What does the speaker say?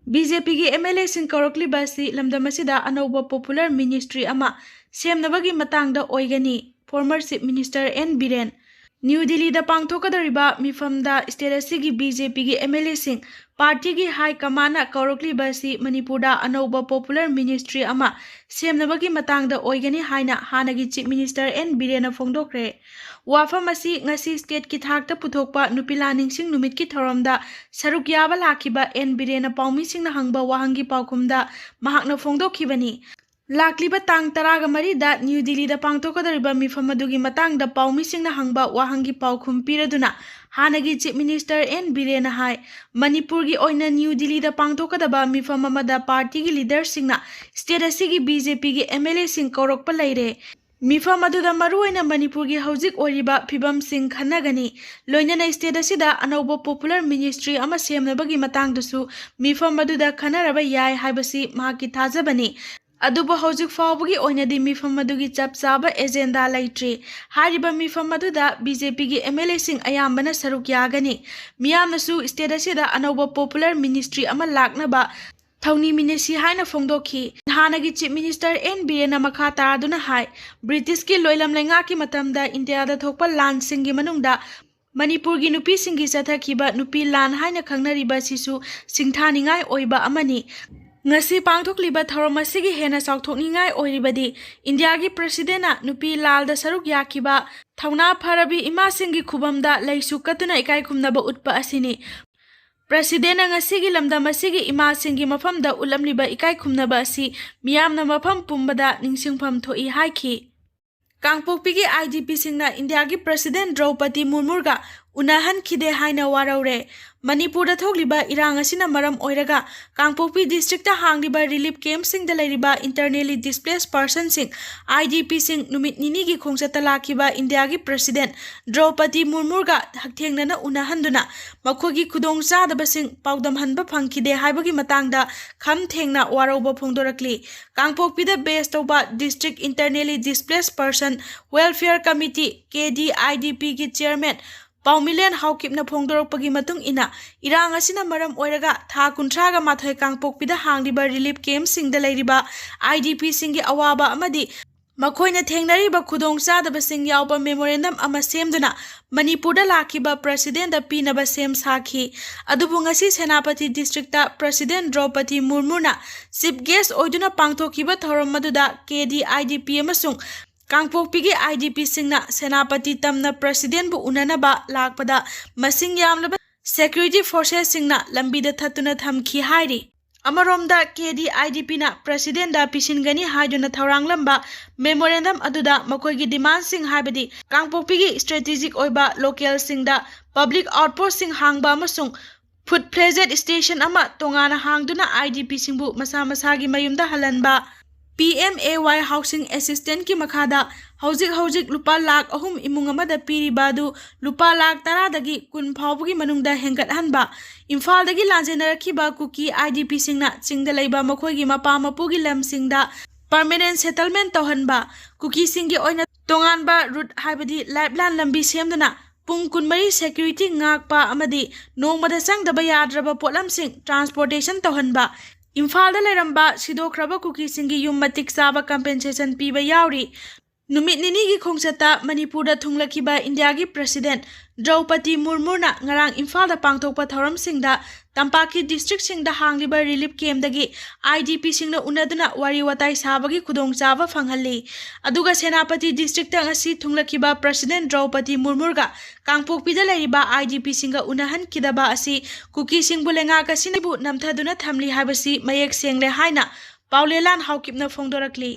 BJP की MLA Singh कौरक्लिबा असि लमदम असिदा अनौबा popular ministry अमा सेमनबगी मतंगदा ओइगनी former chief minister N Biren New Delhi दा पांगथोकदरिबा मिफमदा स्टेट असिगी BJP की MLA सिंह पार्टी की हाई कमाना कौरक्लिबा असि मणिपुरदा अनौबा पॉपुलर मिनिस्ट्री अमा सेमनबगी मतंगदा ओइगनी हाइना हानगी चीफ मिनिस्टर एन बीरेन फोंदोक्रे वाफम असि ngasi स्टेट की थाकता पुथोकपा नुपिलानिंगसिंग नुमित की थौरमदा सरुक याबा लाखिबा एन बीरेन पाउमिसिंगना हंगबा वाहंगी पाउखुमदा महाकना फोंदोखिबनी लाक्लिबा तांग तरागा मरीदा न्यू दिल्ली दा पांगथोकदरिबा मिफम अदुगी मतंगदा पाउमिसिंगना हंगबा वाहंगी पाउखुम पिरदुना हानगी चीफ मिनिस्टर एन बीरेन हाय मणिपुर की ओइना न्यू दिल्ली दा पांगथोकदबा मिफम अमदा पार्टी की लीडर सिंगना स्टेट असिगी BJP की MLA सिंग कौरकपा लैरे मिफम अदुदा मरुओइना मणिपुर की हौजिक ओरिबा फिबम सिंग खन्नगनी लोइनना स्टेट असिदा अनौबा पॉपुलर मिनिस्ट्री अमा सेमनबगी मतंगदसु मिफम अदुदा खन्नरबा याय हाइबसी महाकी थाजबनी अदुबो हौजिक फावबगी ओइनदी मिफम अदुगी चप चाबा एजेंडा लैट्री हारिबा मिफम अदुदा BJP की MLA सिंग अयाम्बना सरुक यागनी मियामनसु स्टेट असिदा अनौबा पॉपुलर मिनिस्ट्री अमा लाकनबा थौनी मिनेसी हाइना फोंदोखी हानगी चीफ मिनिस्टर एन बीरेन मखा तारादुना हाय ब्रिटिश की लोइलम लैंगा की मतमदा इंडिया दा थोकपा लान सिंगी मनुंगदा मणिपुर की नुपी सिंगी चथखिबा नुपी लान हाइना खंगनरिबा Sissu सिंथानिंगाय ओइबा अमनी ngasi pangthokliba thorom asigi hena chawthokningai oiribadi india gi president na nupi lal da saruk yakiba thauna pharabi ima singi khubamda leisu katuna ikai khumnaba utpa asini president ngasigi lamdam asigi ima singi mafamda ulamliba ikai khumnaba asi miyamna mafam pumbada ningsingpham thoi haiki kangpokpi gi IDP singna india gi president Draupadi Murmu ga unahan khide haina Waroure Manipur थोकलिबा इरांग असिना मरम ओइरगा Kangpokpi district हांगलिबा relief camp सिंग द लैरिबा internally displaced person सिंग IDP सिंग नुमित निनी की खोंगचत लाखिबा इंडिया की प्रेसिडेंट द्रौपदी मुर्मुगा हकथेंगना उनाहंदुना मखोगी खुदोंग चादबा सिंग पाउदम हनबा फंखिदे हाइबगी मतांगदा खम थेंगना वारोबा फोंदोरकली कांगपोकपी द बेस तौबा district internally displaced person welfare committee KDIDP की चेयरमैन पाउमिलेन हाउकिपना फोंदोरकपगी मतुंग इना इरांग असिना मरम ओइरगा था कुंथ्रागा माथोय कांगपोकपिदा हांगलिबा रिलीफ कैंप सिंगदा लैरिबा IDP सिंगी अवाबा अमदी मखोइना थेंगनरिबा खुदोंग चादबा सिंग यावबा मेमोरेंडम अमा सेमदुना मणिपुरदा लाखिबा प्रेसिडेंट दा पीनबा सेम साखी अदुबु ngasi Senapati district president Droupadi मुर्मुना चीफ गेस्ट ओइदुना पांगथोखिबा थौरम मदुदा KDIDP अमसुंग कांगपोकपी की IDP सिंगना सेनापति तमना प्रेसिडेंट बु उननबा लाकपदा मसिंग यामलबा सिक्योरिटी फोर्सेस सिंगना लंबीदा थतुना थमखी हाइरी अमरोमदा KDIDP ना प्रेसिडेंट दा पिसिनगनी हाइदुना थौरांगलंबा मेमोरेंडम अदुदा मखोइगी डिमांड सिंग हाइबदी कांगपोकपी की स्ट्रेटेजिक ओइबा लोकल सिंगदा पब्लिक आउटपोस्ट सिंग हांगबा अमसुंग फूड प्लेजेट स्टेशन अमा तोंगाना हांगदुना IDP सिंगबु मसा मसागी मयुमदा हलनबा PMAY हाउसिंग असिस्टेंट की मखादा हौजिक लुपा लाख अहुम इमुंग अमदा पीरिबादु लुपा लाख 10 दगी कुन फावबगी मनुंगदा हेंगतहनबा इम्फालदगी लांजेनरखिबा कुकी IDP सिंगना चिंगदा लैबा मखोइगी मपा मपुगी लम सिंगदा परमानेंट सेटलमेंट तौहनबा कुकी सिंगी ओइना तोंगानबा रूट हाइबदी लाइफलाइन लंबी सेमदुना पुंग कुनमरी security ngakpa amadi nongmada changdaba yadraba potlam sing transportation तौहनबा इम्फाल लेरंबा सिदोख्रबा कुकी सिंगी युम मतिक चाबा कंपेंसेशन पीबा यावरी नुमित निनी की खोंगचता मणिपुर थुंगलखिबा इंडिया की प्रेसिडेंट द्रौपदी मुर्मुना ngarang इम्फाल पांगथोकपा थौरम सिंगदा तंपाकी डिस्ट्रिक्ट सिंगदा हांगलिबा रिलीफ कैंप दगी IDP सिंगना उनदुना वारी वताई साबगी खुदोंग चाबा फंगहल्ली अदुगा सेनापति डिस्ट्रिक्ट ngasi थुंगलखिबा प्रेसिडेंट द्रौपदी मुर्मुगा कांगपोकपिदा लैरिबा IDP सिंगा उनहन किदबा असि कुकी सिंगबु लेंगा कसिनबु नमथदुना थमली हाइबसी मयेक सेंगले हाइना पाउलेलान हाउकिपना फोंदोरकली।